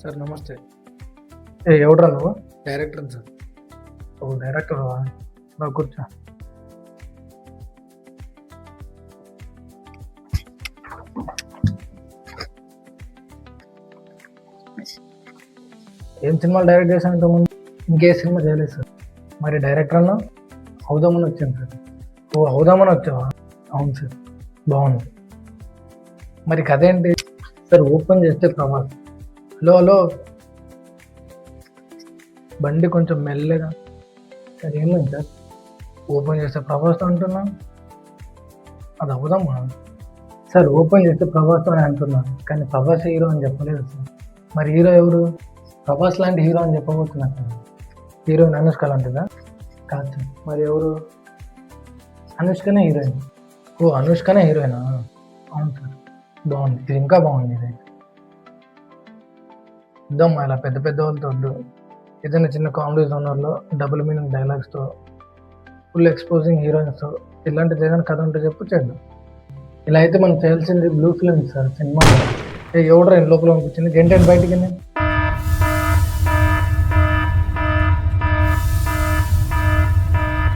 Sir నమస్తే. ఎవడరా నువ్వు? Director sir. ఓ డైరెక్టర్ బాగా కూర్చో. ఏం సినిమాలు డైరెక్ట్ చేశాను ఇంతకుముందు? ఇంకే సినిమా చేయలేదు సార్. మరి డైరెక్టర్ అన్నా అవుదామని వచ్చాను సార్. ఓ అవుదామని వచ్చావా? అవును సార్. బాగుంది. మరి కథ ఏంటి సార్? ఓపెన్ చేస్తే ప్రభాస్. హలో హలో, బండి కొంచెం మెల్లగా. సార్ ఏమైంది సార్? ఓపెన్ చేస్తే ప్రభాస్తో అంటున్నాను, అది అవుదామా సార్? ఓపెన్ చేస్తే ప్రభాస్తో అని అంటున్నాను, కానీ ప్రభాస్ హీరో అని చెప్పలేదు సార్. మరి హీరో ఎవరు? ప్రభాస్ లాంటి హీరో అని చెప్పబోతున్నారు సార్. హీరోయిన్ అనుష్క లాంటిదా? కాదు సార్. మరి ఎవరు? అనుష్కనే హీరోయిన్. ఓ అనుష్కనే హీరోయినా? అవును సార్. బాగుంది, ఇది ఇంకా బాగుంది. ఇది ఇద్దామా ఇలా పెద్ద పెద్ద వాళ్ళతో వద్దు. ఏదైనా చిన్న కామెడీ జోనర్లో డబుల్ మీనింగ్ డైలాగ్స్తో, ఫుల్ ఎక్స్పోజింగ్ హీరోయిన్స్తో, ఇలాంటిది ఏదైనా కథ ఉంటే చెప్పు చేద్దాం. ఇలా అయితే మనం చేయాల్సింది బ్లూ ఫిల్మ్ సార్. సినిమా ఎవడరా లోపల పంపించింది? గంటేంటి బయటికి?